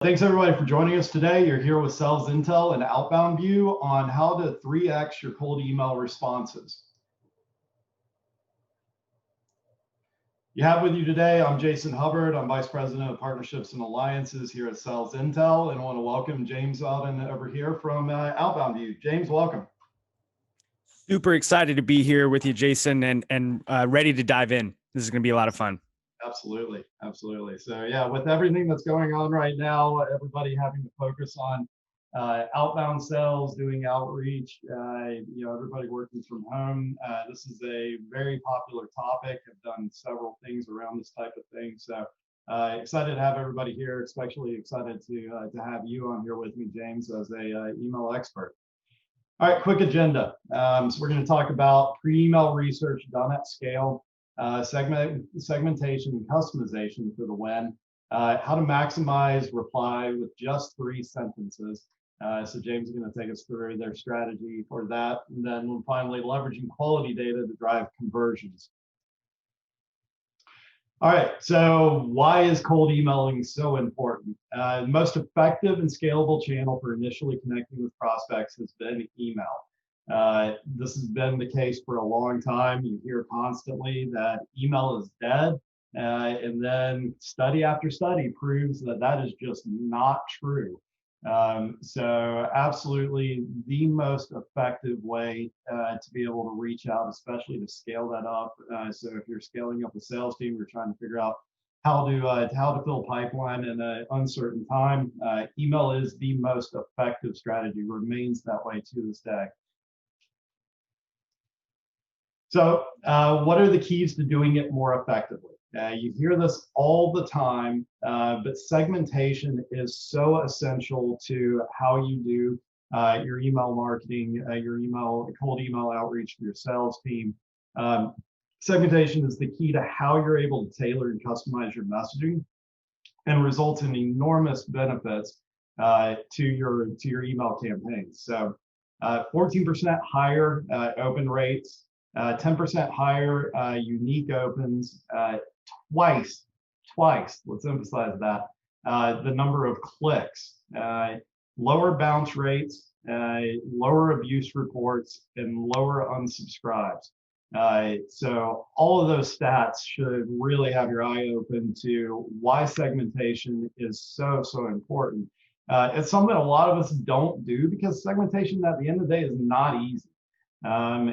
Thanks everybody for joining us today. You're here with Sales Intel and Outbound View on how to 3x your cold email responses. You have with you today, I'm Jason Hubbard. I'm Vice President of Partnerships and Alliances here at Sales Intel, and I want to welcome James Alden over here from Outbound View. James, welcome. Super excited to be here with you, Jason, and ready to dive in. This is going to be a lot of fun. Absolutely. So yeah, with everything that's going on right now, everybody having to focus on outbound sales, doing outreach, everybody working from home. This is a very popular topic. I've done several things around this type of thing. So excited to have everybody here, especially excited to have you on here with me, James, as a email expert. All right, quick agenda. So we're going to talk about pre-email research done at scale, segmentation and customization for the win, how to maximize reply with just 3 sentences. So James is going to take us through their strategy for that. And then finally, leveraging quality data to drive conversions. All right, so why is cold emailing so important? The most effective and scalable channel for initially connecting with prospects has been email. This has been the case for a long time. You hear constantly that email is dead, and then study after study proves that that is just not true. So absolutely the most effective way to be able to reach out, especially to scale that up. So if you're scaling up a sales team, you're trying to figure out how to fill pipeline in an uncertain time. Email is the most effective strategy, remains that way to this day. So what are the keys to doing it more effectively? You hear this all the time, but segmentation is so essential to how you do your email marketing, your cold email outreach for your sales team. Segmentation is the key to how you're able to tailor and customize your messaging, and results in enormous benefits to your email campaigns. So 14% higher open rates, 10% higher unique opens, twice, let's emphasize that, the number of clicks, lower bounce rates, lower abuse reports, and lower unsubscribes. So all of those stats should really have your eye open to why segmentation is so important. It's something a lot of us don't do because segmentation at the end of the day is not easy.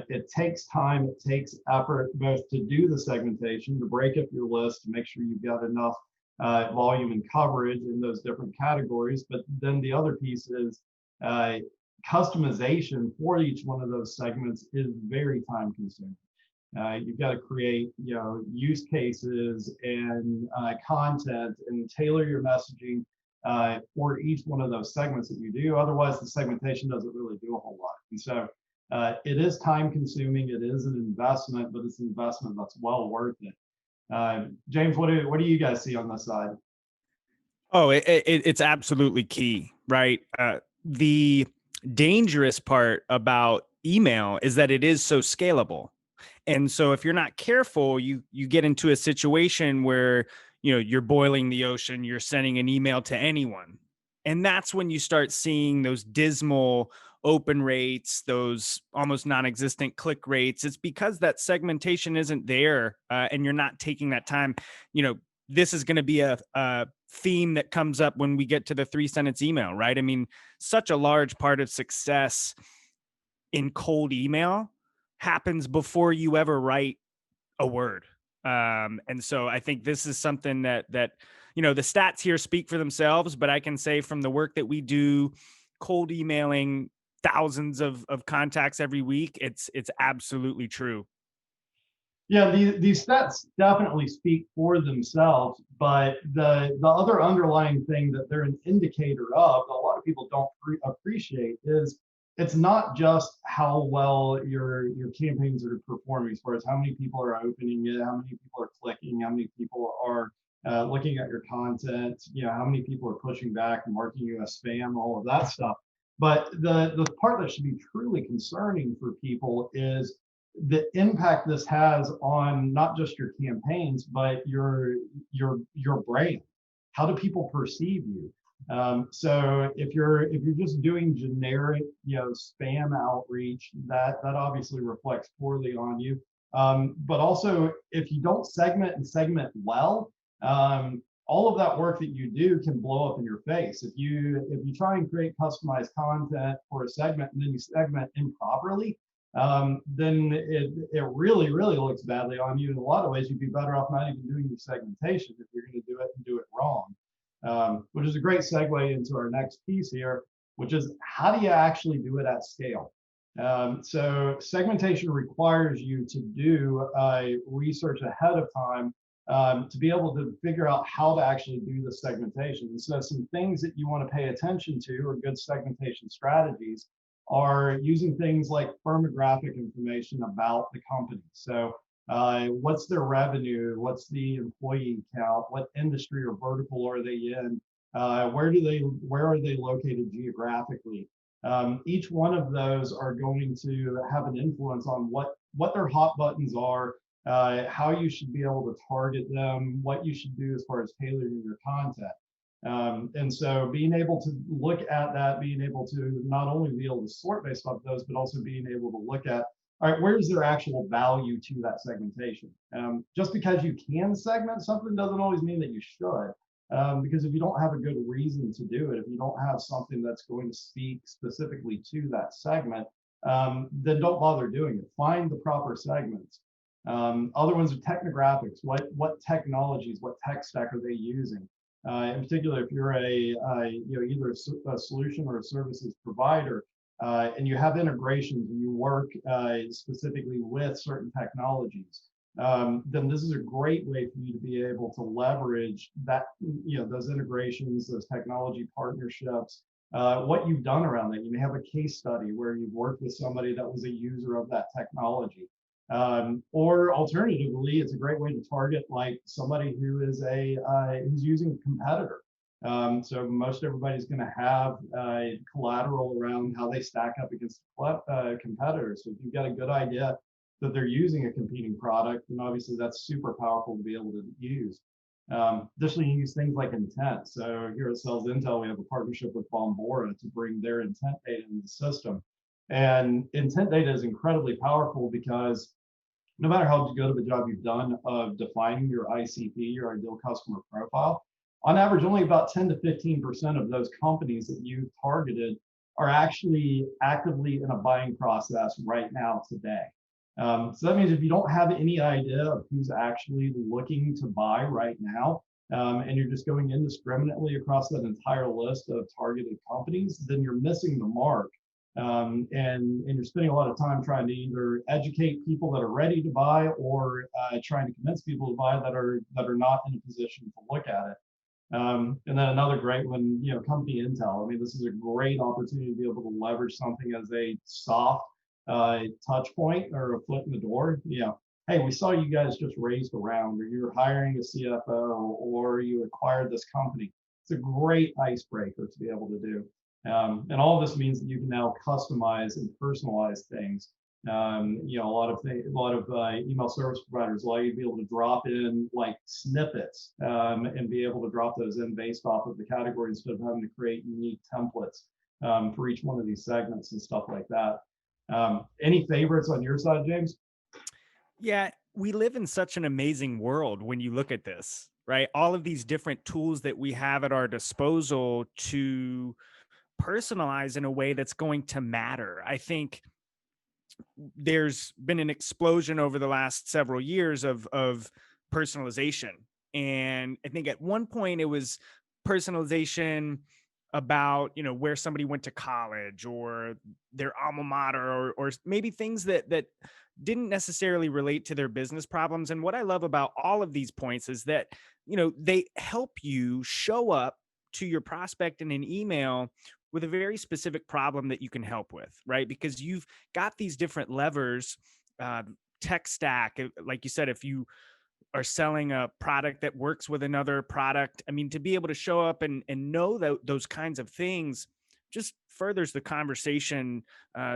It takes time, it takes effort both to do the segmentation, to break up your list, to make sure you've got enough volume and coverage in those different categories. But then the other piece is customization for each one of those segments is very time consuming. You've got to create, use cases and content and tailor your messaging for each one of those segments that you do. Otherwise, the segmentation doesn't really do a whole lot. And so it is time consuming, it is an investment, but it's an investment that's well worth it. James, what do you guys see on this side? Oh, it's absolutely key, right? The dangerous part about email is that it is so scalable. And so if you're not careful, you get into a situation where, you're boiling the ocean, you're sending an email to anyone. And that's when you start seeing those dismal open rates, those almost non-existent click rates. It's because that segmentation isn't there, and you're not taking that time. This is going to be a theme that comes up when we get to the 3-sentence email, right? I mean, such a large part of success in cold email happens before you ever write a word. And so I think this is something that the stats here speak for themselves, but I can say from the work that we do, cold emailing thousands of contacts every week, it's absolutely true. Yeah, these stats definitely speak for themselves, but the other underlying thing that they're an indicator of, that a lot of people don't appreciate, is it's not just how well your campaigns are performing, as far as how many people are opening it, how many people are clicking, how many people are looking at your content, how many people are pushing back and marking you as spam, all of that stuff. But the part that should be truly concerning for people is the impact this has on not just your campaigns, but your brand. How do people perceive you? So if you're just doing generic, spam outreach, that obviously reflects poorly on you. But also, if you don't segment and segment well, all of that work that you do can blow up in your face. If you try and create customized content for a segment and then you segment improperly, then it really, really looks badly on you. In a lot of ways, you'd be better off not even doing your segmentation if you're going to do it and do it wrong. Which is a great segue into our next piece here, which is how do you actually do it at scale? So segmentation requires you to do research ahead of time to be able to figure out how to actually do the segmentation. And so some things that you want to pay attention to, or good segmentation strategies, are using things like firmographic information about the company. So what's their revenue? What's the employee count? What industry or vertical are they in? Where are they located geographically? Each one of those are going to have an influence on what their hot buttons are, how you should be able to target them, what you should do as far as tailoring your content. And so being able to look at that, being able to not only be able to sort based off those, but also being able to look at, all right, where's their actual value to that segmentation? Just because you can segment something doesn't always mean that you should. Because if you don't have a good reason to do it, if you don't have something that's going to speak specifically to that segment, then don't bother doing it. Find the proper segments. Other ones are technographics. What technologies, what tech stack are they using? In particular, if you're either a solution or a services provider, and you have integrations and you work specifically with certain technologies, then this is a great way for you to be able to leverage that, those integrations, those technology partnerships, what you've done around that. You may have a case study where you've worked with somebody that was a user of that technology. Or alternatively, it's a great way to target like somebody who is who's using a competitor. So most everybody's going to have collateral around how they stack up against competitors. So if you've got a good idea that they're using a competing product, then obviously that's super powerful to be able to use. Additionally, you use things like intent. So here at Sales Intel, we have a partnership with Bombora to bring their intent data into the system. And intent data is incredibly powerful because no matter how good of a job you've done of defining your ICP, your ideal customer profile, on average, only about 10 to 15% of those companies that you've targeted are actually actively in a buying process right now today. So that means if you don't have any idea of who's actually looking to buy right now, and you're just going indiscriminately across that entire list of targeted companies, then you're missing the mark. And you're spending a lot of time trying to either educate people that are ready to buy or trying to convince people to buy that are not in a position to look at it. And then another great one, company intel. I mean, this is a great opportunity to be able to leverage something as a soft touch point or a foot in the door. Hey, we saw you guys just raised a round, or you're hiring a CFO, or you acquired this company. It's a great icebreaker to be able to do. And all of this means that you can now customize and personalize things. A lot of email service providers allow you to be able to drop in like snippets and be able to drop those in based off of the category instead of having to create unique templates for each one of these segments and stuff like that. Any favorites on your side, James? Yeah, we live in such an amazing world when you look at this, right? All of these different tools that we have at our disposal to personalize in a way that's going to matter. I think there's been an explosion over the last several years of personalization. And I think at one point it was personalization about, where somebody went to college or their alma mater or maybe things that didn't necessarily relate to their business problems. And what I love about all of these points is that, they help you show up to your prospect in an email with a very specific problem that you can help with, right? Because you've got these different levers, tech stack. Like you said, if you are selling a product that works with another product, I mean, to be able to show up and know that those kinds of things just furthers the conversation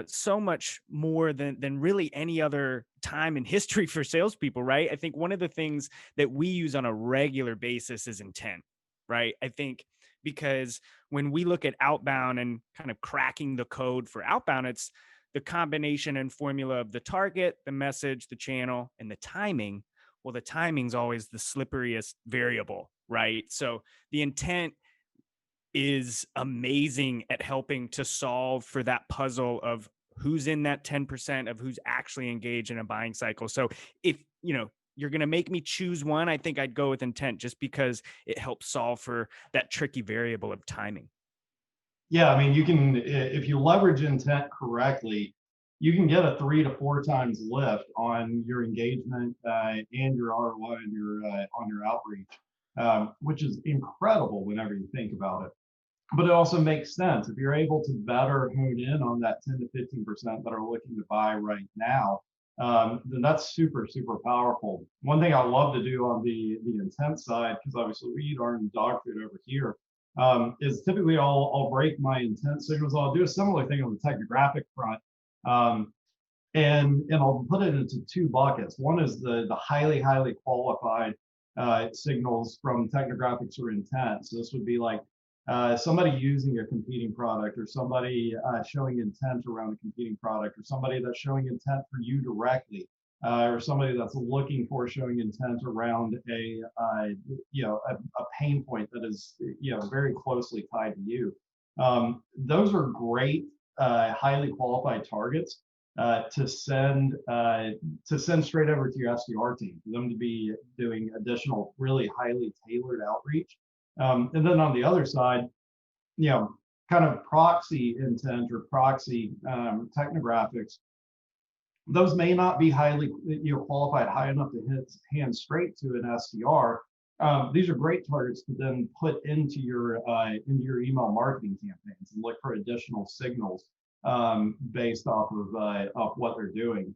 so much more than really any other time in history for salespeople, right? I think one of the things that we use on a regular basis is intent, right? I think because when we look at outbound and kind of cracking the code for outbound, it's the combination and formula of the target, the message, the channel, and the timing. Well, the timing's always the slipperiest variable, right? So the intent is amazing at helping to solve for that puzzle of who's in that 10% of who's actually engaged in a buying cycle. So if, you're going to make me choose one, I think I'd go with intent, just because it helps solve for that tricky variable of timing. Yeah, I mean, you can, if you leverage intent correctly, you can get a 3 to 4 times lift on your engagement and your ROI on your outreach, which is incredible whenever you think about it. But it also makes sense if you're able to better hone in on that 10 to 15% that are looking to buy right now. Then that's super, super powerful. One thing I love to do on the intent side, because obviously we eat our own dog food over here, is typically I'll break my intent signals. I'll do a similar thing on the technographic front. And I'll put it into 2 buckets. One is the highly qualified signals from technographics or intent. So this would be like somebody using a competing product, or somebody showing intent around a competing product, or somebody that's showing intent for you directly, or somebody that's looking for showing intent around a pain point that is very closely tied to you. Those are great highly qualified targets to send straight over to your SDR team, for them to be doing additional really highly tailored outreach. And then on the other side, kind of proxy intent or proxy technographics, those may not be highly qualified, high enough to hit hand straight to an SDR. These are great targets to then put into your email marketing campaigns and look for additional signals based off of what they're doing.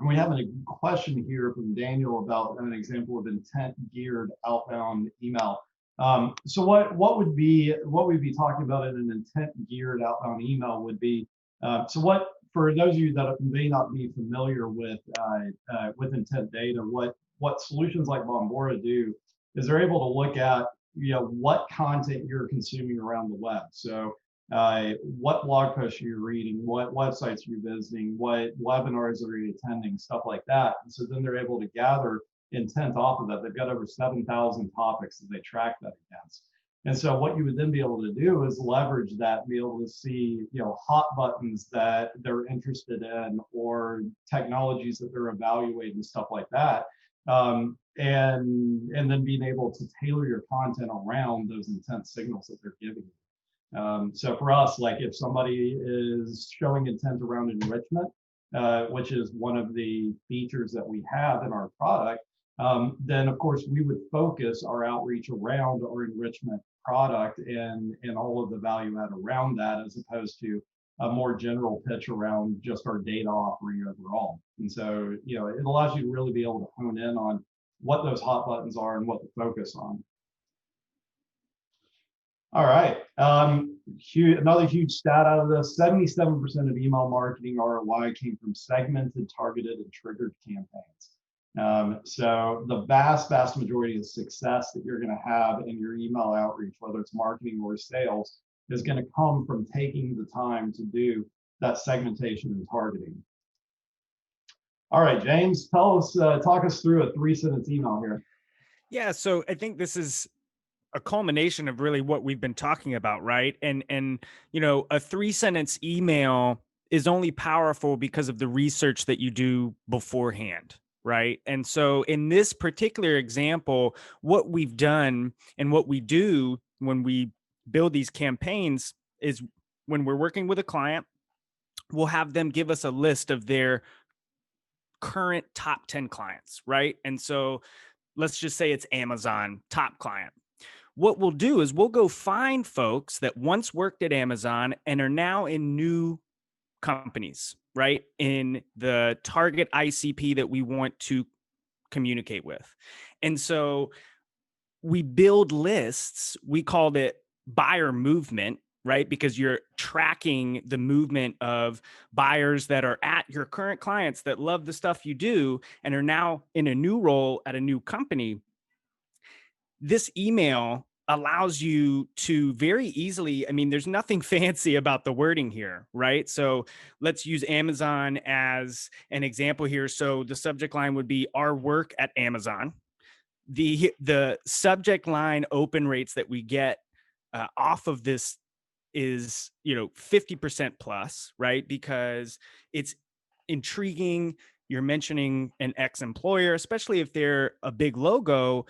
We have a question here from Daniel about an example of intent geared outbound email. So what would be talking about in an intent geared outbound email would be, for those of you that may not be familiar with intent data, what solutions like Bombora do is they're able to look at what content you're consuming around the web. So what blog posts are you reading, what websites are you visiting, what webinars are you attending, stuff like that. And so then they're able to gather intent off of that. They've got over 7,000 topics that they track that against. And so what you would then be able to do is leverage that and be able to see, hot buttons that they're interested in, or technologies that they're evaluating, stuff like that. And then being able to tailor your content around those intent signals that they're giving you. So for us, like if somebody is showing intent around enrichment, which is one of the features that we have in our product, then of course we would focus our outreach around our enrichment product and all of the value add around that, as opposed to a more general pitch around just our data offering overall. And so, it allows you to really be able to hone in on what those hot buttons are and what to focus on. All right, another huge stat out of this: 77% of email marketing ROI came from segmented, targeted, and triggered campaigns. So the vast majority of success that you're going to have in your email outreach, whether it's marketing or sales, is going to come from taking the time to do that segmentation and targeting. All right, James, talk us through a 3-sentence email here. Yeah, so I think this is a culmination of really what we've been talking about, right? And a 3-sentence email is only powerful because of the research that you do beforehand, right? And so in this particular example, what we've done and what we do when we build these campaigns is, when we're working with a client, we'll have them give us a list of their current top 10 clients, right? And so let's just say it's Amazon top client. What we'll do is we'll go find folks that once worked at Amazon and are now in new companies, right? In the target ICP that we want to communicate with. And so we build lists. We called it buyer movement, right? Because you're tracking the movement of buyers that are at your current clients that love the stuff you do and are now in a new role at a new company. This email allows you to very easily, I mean, there's nothing fancy about the wording here, right? So let's use Amazon as an example here. So the subject line would be our work at Amazon. The subject line open rates that we get off of this is 50% plus, right? Because it's intriguing. You're mentioning an ex-employer, especially if they're a big logo.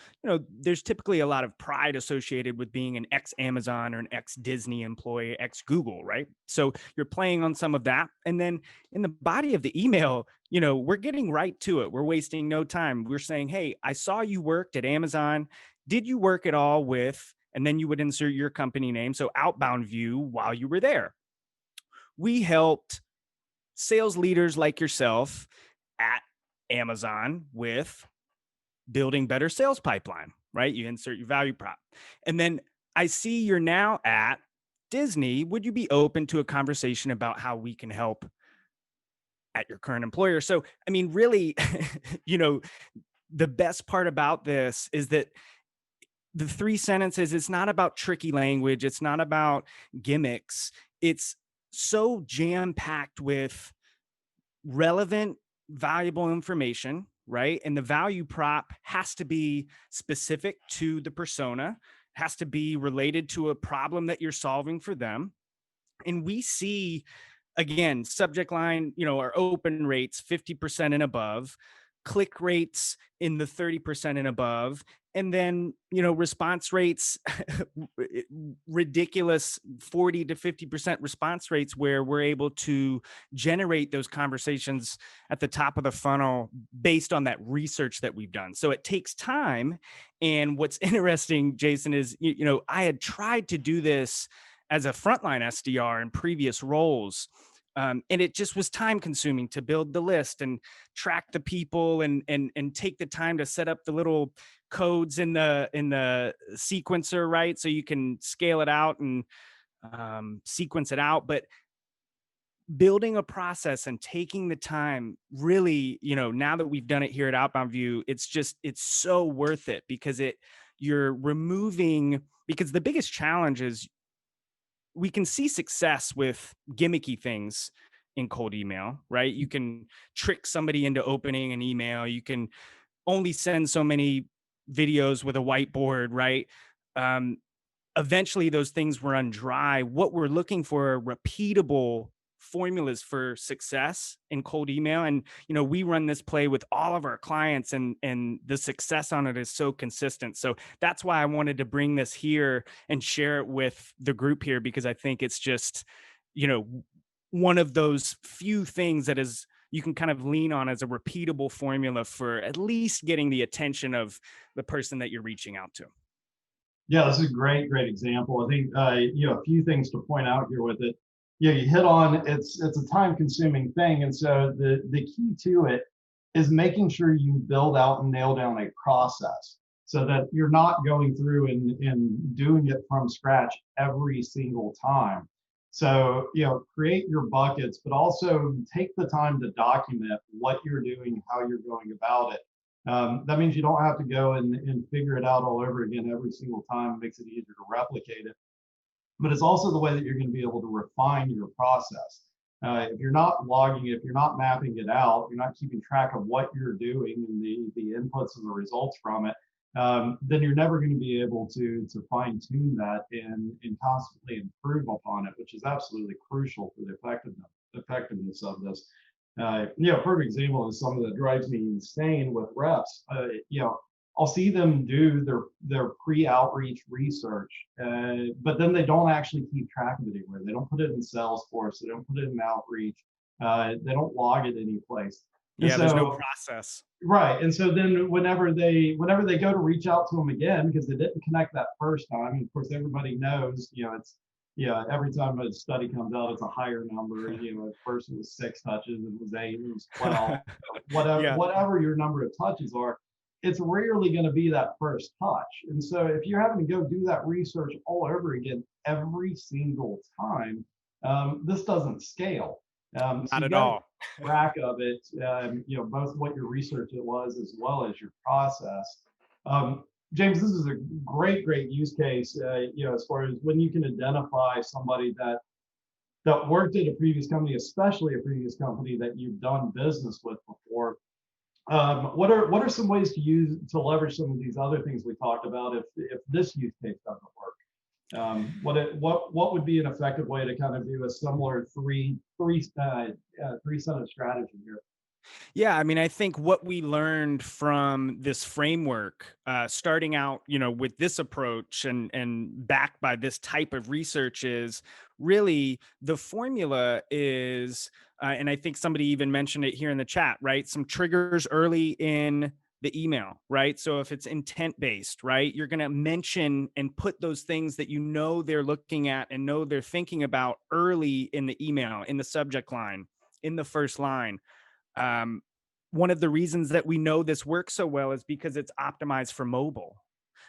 There's typically a lot of pride associated with being an ex-Amazon or an ex-Disney employee, ex-Google, right? So you're playing on some of that. And then in the body of the email, we're getting right to it. We're wasting no time. We're saying, hey, I saw you worked at Amazon. Did you work at all with, and then you would insert your company name. So outbound view while you were there. We helped sales leaders like yourself at Amazon with building better sales pipeline, right? You insert your value prop. And then I see you're now at Disney. Would you be open to a conversation about how we can help at your current employer? So, I mean, really, the best part about this is that the 3 sentences, it's not about tricky language. It's not about gimmicks. It's so jam packed with relevant, valuable information, right? And the value prop has to be specific to the persona, has to be related to a problem that you're solving for them. And we see, again, subject line, our open rates 50% and above, click rates in the 30% and above, and then response rates ridiculous 40 to 50% response rates, where we're able to generate those conversations at the top of the funnel based on that research that we've done. So it takes time. And what's interesting, Jason, is I had tried to do this as a frontline SDR in previous roles. And it just was time consuming to build the list and track the people and take the time to set up the little codes in the sequencer, right? So you can scale it out and sequence it out. But building a process and taking the time, really, now that we've done it here at Outbound View, it's so worth it, because you're removing, because the biggest challenge is we can see success with gimmicky things in cold email, right? You can trick somebody into opening an email. You can only send so many videos with a whiteboard, right? Eventually those things run dry. What we're looking for are repeatable formulas for success in cold email. And, we run this play with all of our clients, and the success on it is so consistent. So that's why I wanted to bring this here and share it with the group here, because I think it's just, one of those few things that is, you can kind of lean on as a repeatable formula for at least getting the attention of the person that you're reaching out to. Yeah, this is a great example. I think a few things to point out here with it. You hit on, it's a time consuming thing, and so the key to it is making sure you build out and nail down a process, so that you're not going through and doing it from scratch every single time. So create your buckets, but also take the time to document what you're doing, how you're going about it. That means you don't have to go and figure it out all over again every single time. It makes it easier to replicate it. But it's also the way that you're going to be able to refine your process. If you're not logging it, if you're not mapping it out, you're not keeping track of what you're doing and the inputs and the results from it, then you're never going to be able to fine tune that and constantly improve upon it, which is absolutely crucial for the effectiveness of this. Perfect example is something that drives me insane with reps. I'll see them do their pre-outreach research, but then they don't actually keep track of it anywhere. They don't put it in Salesforce. They don't put it in Outreach. They don't log it any place. Yeah, there's no process. Right, and so then whenever they go to reach out to them again, because they didn't connect that first time, and of course everybody knows, it's every time a study comes out, it's a higher number. At first it was 6 touches, it was 8, it was 12, whatever your number of touches are, it's rarely going to be that first touch. And so if you're having to go do that research all over again every single time, this doesn't scale. Not at all. Track of it, both what your research it was as well as your process. James, this is a great use case. As far as when you can identify somebody that worked at a previous company, especially a previous company that you've done business with before. What are some ways to leverage some of these other things we talked about if this use case doesn't work? What would be an effective way to kind of do a similar three-sentence strategy here? Yeah, I mean, I think what we learned from this framework, starting out, with this approach and backed by this type of research, is really the formula is, and I think somebody even mentioned it here in the chat, right? Some triggers early in the email, right? So if it's intent based, right, you're going to mention and put those things that they're looking at and know they're thinking about early in the email, in the subject line, in the first line. um, One of the reasons that we know this works so well is because it's optimized for mobile.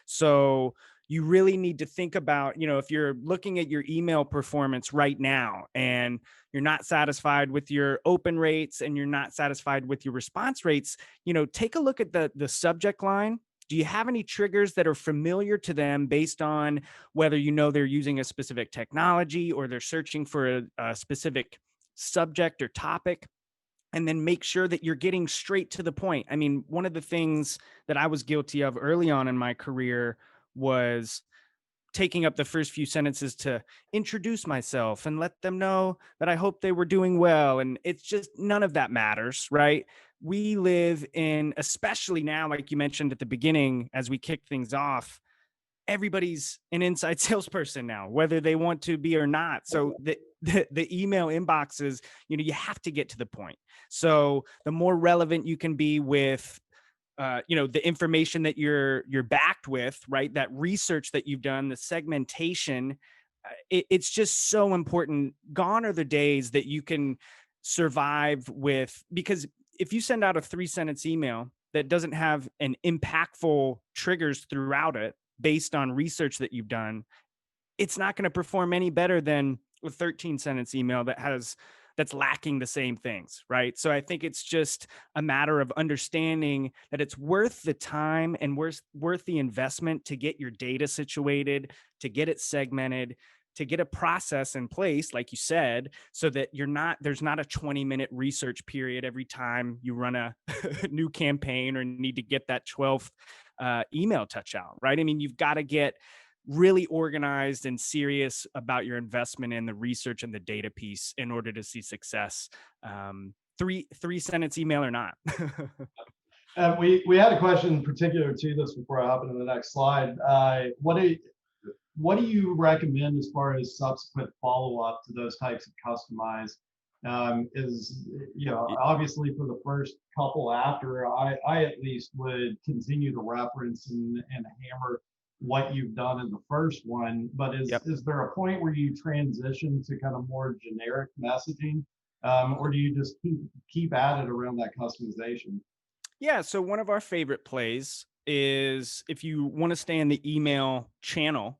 So you really need to think about, if you're looking at your email performance right now and you're not satisfied with your open rates and you're not satisfied with your response rates, take a look at the subject line. Do you have any triggers that are familiar to them based on whether they're using a specific technology or they're searching for a specific subject or topic? And then make sure that you're getting straight to the point. I mean, one of the things that I was guilty of early on in my career was taking up the first few sentences to introduce myself and let them know that I hope they were doing well. And it's just none of that matters, right? We live in, especially now, like you mentioned at the beginning, as we kick things off, everybody's an inside salesperson now, whether they want to be or not. So the email inboxes, you have to get to the point. So the more relevant you can be with the information that you're backed with, right? That research that you've done, the segmentation, it's just so important. Gone are the days that you can survive with, because if you send out a 3-sentence email that doesn't have an impactful triggers throughout it based on research that you've done, it's not going to perform any better than a 13-sentence email that's lacking the same things, right? So I think it's just a matter of understanding that it's worth the time and worth the investment to get your data situated, to get it segmented, to get a process in place, like you said, so that there's not a 20-minute research period every time you run a new campaign or need to get that 12th email touch out, right? I mean, you've got to get really organized and serious about your investment in the research and the data piece in order to see success. Three-sentence email or not. We had a question in particular to this before I hop into the next slide. What do you recommend as far as subsequent follow-up to those types of customized? Obviously for the first couple after, I at least would continue to reference and hammer what you've done in the first one, but is there a point where you transition to kind of more generic messaging, or do you just keep at it around that customization? Yeah, so one of our favorite plays is, if you want to stay in the email channel,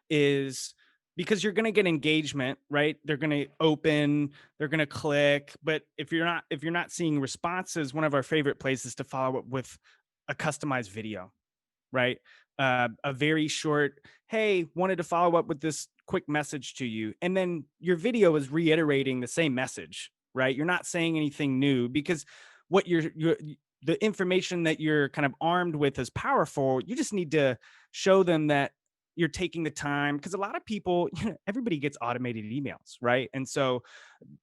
is because you're going to get engagement, right? They're going to open, they're going to click, but if you're not seeing responses, one of our favorite plays is to follow up with a customized video, right? A very short, hey, wanted to follow up with this quick message to you. And then your video is reiterating the same message, right? You're not saying anything new, because what the information that you're kind of armed with is powerful. You just need to show them that you're taking the time, because a lot of people, everybody gets automated emails, right? And so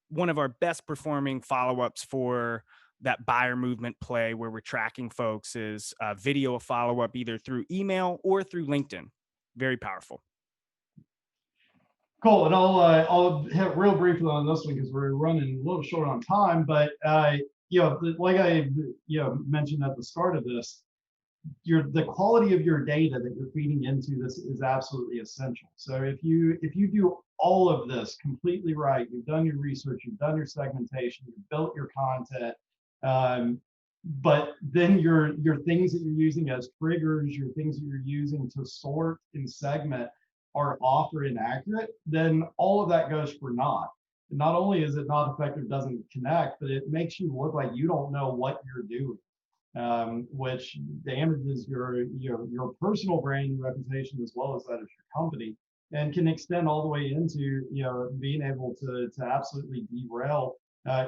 one of our best performing follow-ups for that buyer movement play where we're tracking folks is video follow-up either through email or through LinkedIn. Very powerful. Cool, and I'll hit real briefly on this one because we're running a little short on time. But like I mentioned at the start of this, the quality of your data that you're feeding into this is absolutely essential. So if you do all of this completely right, you've done your research, you've done your segmentation, you've built your content, but then your things that you're using as triggers, your things that you're using to sort and segment are off or inaccurate, then all of that goes for naught. And not only is it not effective, doesn't connect, but it makes you look like you don't know what you're doing. which damages your personal brand and reputation as well as that of your company, and can extend all the way into being able to absolutely derail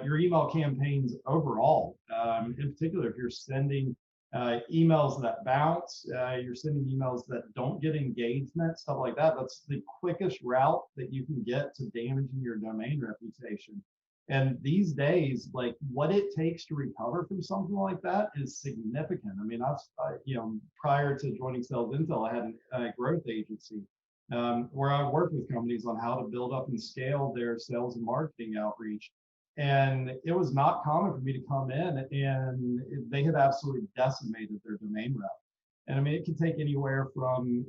your email campaigns overall. In particular, if you're sending emails that bounce, you're sending emails that don't get engagement, stuff like that. That's the quickest route that you can get to damaging your domain reputation. And these days, like what it takes to recover from something like that is significant. I mean, prior to joining Sales Intel, I had a growth agency where I worked with companies on how to build up and scale their sales and marketing outreach. And it was not common for me to come in and they had absolutely decimated their domain route. And I mean, it could take anywhere from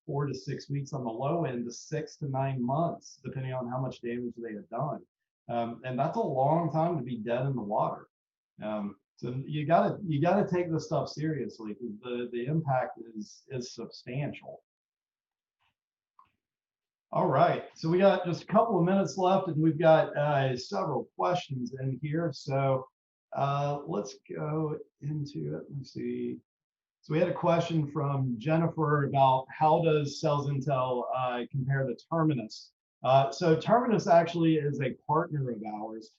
4 to 6 weeks on the low end to 6 to 9 months, depending on how much damage they had done. And that's a long time to be dead in the water. So you gotta take this stuff seriously because the impact is substantial. All right, so we got just a couple of minutes left, and we've got several questions in here. So let's go into it. Let's see. So we had a question from Jennifer about how does Sales Intel compare to Terminus? So Terminus actually is a partner of ours.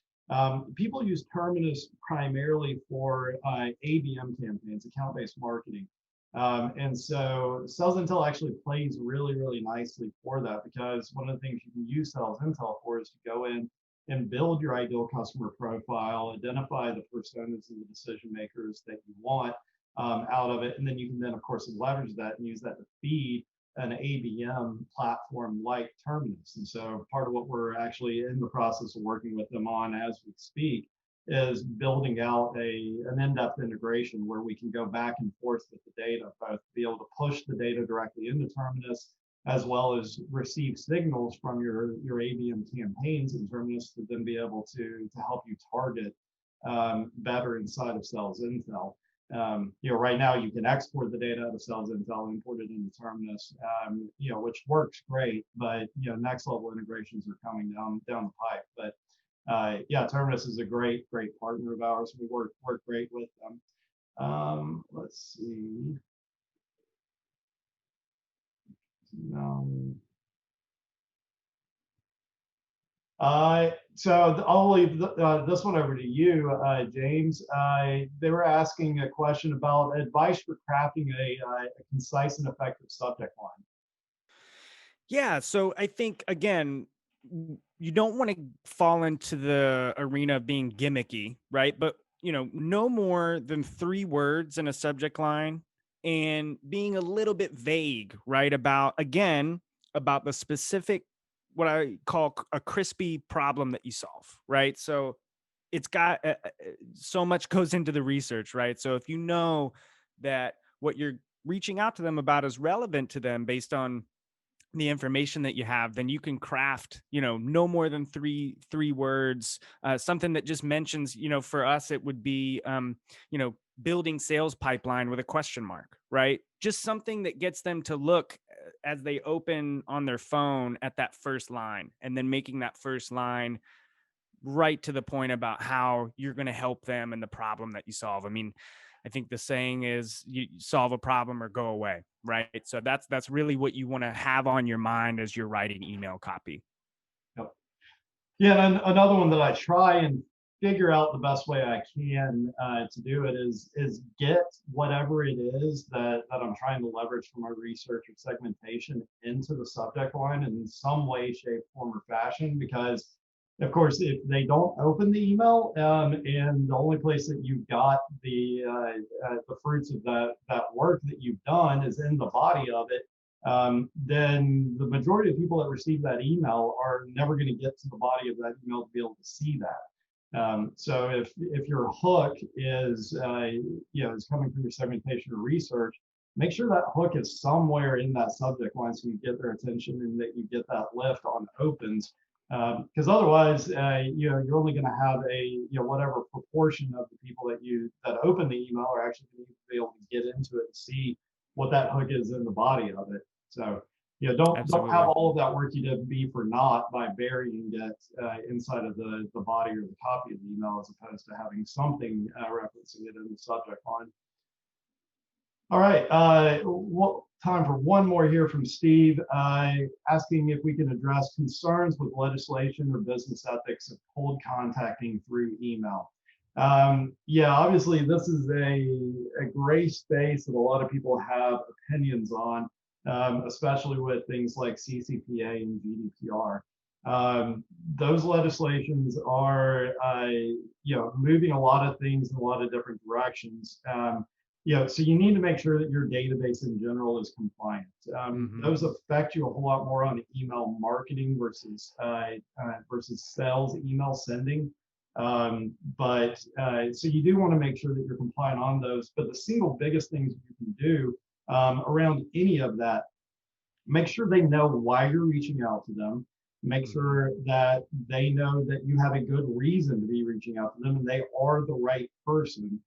People use Terminus primarily for ABM campaigns, account-based marketing. And so Sales Intel actually plays really, really nicely for that, because one of the things you can use Sales Intel for is to go in and build your ideal customer profile, identify the personas and the decision makers that you want out of it. And then you can then, of course, leverage that and use that to feed an ABM platform like Terminus. And so part of what we're actually in the process of working with them on as we speak is building out an in-depth integration where we can go back and forth with the data, both be able to push the data directly into Terminus, as well as receive signals from your ABM campaigns in Terminus to then be able to help you target better inside of Sales Intel. Right now you can export the data out of Sales Intel, import it into Terminus, which works great, but next level integrations are coming down the pipe. But yeah, Terminus is a great partner of ours. We work great with them. Let's see. So I'll leave this one over to you, James. They were asking a question about advice for crafting a concise and effective subject line. Yeah, so I think, again, you don't want to fall into the arena of being gimmicky, right? But, no more than 3 words in a subject line, and being a little bit vague, right? About the specific, what I call a crispy problem that you solve, right? So it's got so much goes into the research, right? So if you know that what you're reaching out to them about is relevant to them based on the information that you have, then you can craft, no more than three words, something that just mentions, for us, it would be, building sales pipeline with a question mark, right? Just something that gets them to look as they open on their phone at that first line, and then making that first line right to the point about how you're going to help them and the problem that you solve. I mean, I think the saying is you solve a problem or go away, right? So that's really what you want to have on your mind as you're writing email copy. Yep. Yeah, and another one that I try and figure out the best way I can to do it is get whatever it is that I'm trying to leverage from my research or segmentation into the subject line in some way, shape, form, or fashion. Because of course, if they don't open the email and the only place that you've got the fruits of that work that you've done is in the body of it, then the majority of people that receive that email are never going to get to the body of that email to be able to see that. So if your hook is is coming from your segmentation or research, make sure that hook is somewhere in that subject line so you get their attention and that you get that lift on opens. Because otherwise, you're only going to have whatever proportion of the people that open the email are actually going to be able to get into it and see what that hook is in the body of it. So don't have all of that work you did be for naught by burying it inside of the body or the copy of the email, as opposed to having something referencing it in the subject line. All right. Time for one more here from Steve, asking if we can address concerns with legislation or business ethics of cold contacting through email. Yeah, obviously this is a gray space that a lot of people have opinions on, especially with things like CCPA and GDPR. Those legislations are, moving a lot of things in a lot of different directions. So you need to make sure that your database in general is compliant. Those affect you a whole lot more on email marketing versus sales email sending. So you do want to make sure that you're compliant on those. But the single biggest things you can do around any of that, make sure they know why you're reaching out to them. Make sure that they know that you have a good reason to be reaching out to them and they are the right person.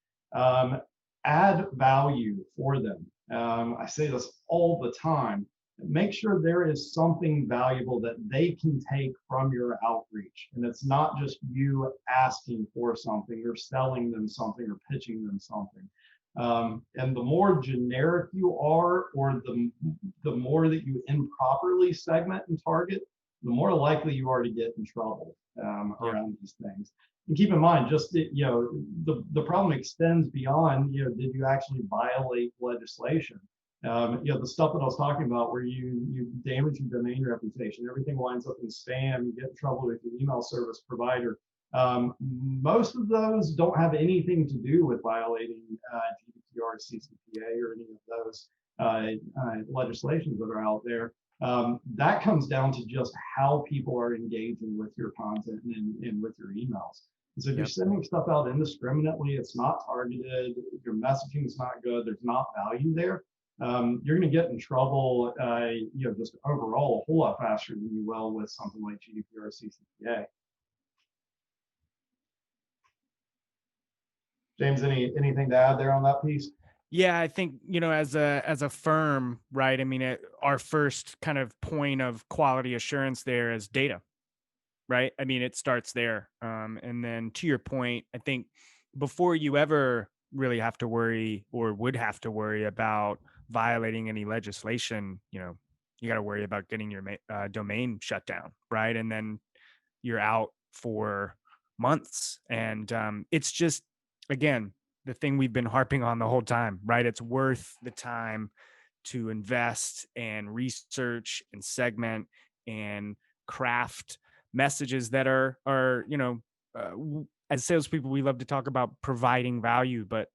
Add value for them. I say this all the time. Make sure there is something valuable that they can take from your outreach. And it's not just you asking for something or selling them something or pitching them something. And the more generic you are, or the more that you improperly segment and target, the more likely you are to get in trouble around these things. And keep in mind, just the problem extends beyond, did you actually violate legislation? The stuff that I was talking about, where you damage your domain reputation, everything winds up in spam, you get in trouble with your email service provider. Most of those don't have anything to do with violating GDPR, CCPA, or any of those legislations that are out there. That comes down to just how people are engaging with your content and with your emails. And so if you're sending stuff out indiscriminately, it's not targeted, your messaging is not good, there's not value there, you're going to get in trouble, just overall a whole lot faster than you will with something like GDPR or CCPA. James, anything to add there on that piece? Yeah, I think, as a firm, right? I mean, our first kind of point of quality assurance there is data, right? I mean, it starts there. And then to your point, I think before you ever really have to worry or would have to worry about violating any legislation, you got to worry about getting your domain shut down, right? And then you're out for months. And it's just, again, the thing we've been harping on the whole time, right? It's worth the time to invest and research and segment and craft messages that are as salespeople, we love to talk about providing value, but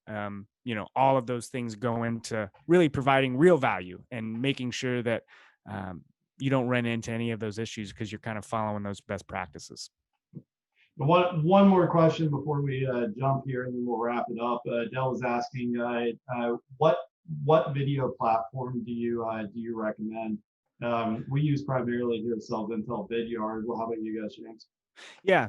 all of those things go into really providing real value and making sure that you don't run into any of those issues because you're kind of following those best practices. One more question before we jump here, and then we'll wrap it up. Dell was asking, what video platform do you recommend? We use primarily here at Self Intel Vidyard. Well, how about you guys, James? Yeah,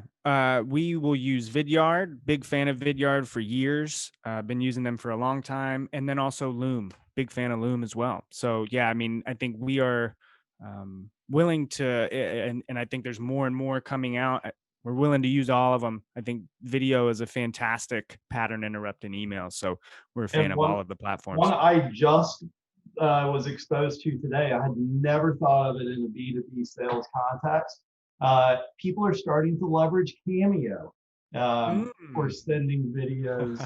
we will use Vidyard. Big fan of Vidyard for years. Been using them for a long time, and then also Loom. Big fan of Loom as well. So yeah, I mean, I think we are willing to, and I think there's more and more coming out. We're willing to use all of them. I think video is a fantastic pattern interrupting email. So we're a fan of all of the platforms. One I just was exposed to today, I had never thought of it in a B2B sales context. People are starting to leverage Cameo for sending videos.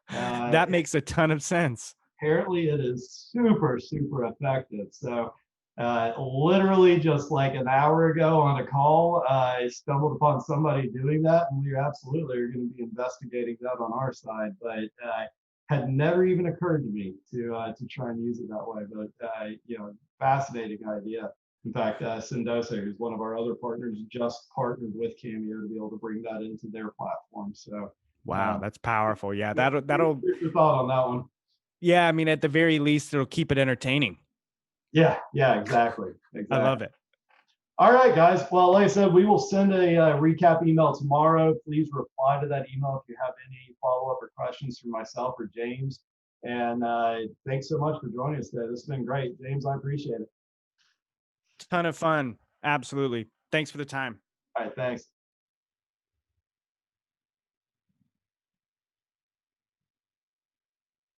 That makes a ton of sense. Apparently it is super, super effective. So literally just like an hour ago on a call, I stumbled upon somebody doing that, and we absolutely are going to be investigating that on our side, but had never even occurred to me to try and use it that way. But fascinating idea. In fact, Sendose, who's one of our other partners, just partnered with Cameo to be able to bring that into their platform. So wow, that's powerful. Yeah, that'll your thought on that one. Yeah, I mean, at the very least, it'll keep it entertaining. Yeah, exactly. I love it. All right, guys. Well, like I said, we will send a recap email tomorrow. Please reply to that email if you have any follow-up or questions for myself or James. And thanks so much for joining us today. This has been great. James, I appreciate it. Ton of fun. Absolutely. Thanks for the time. All right, thanks.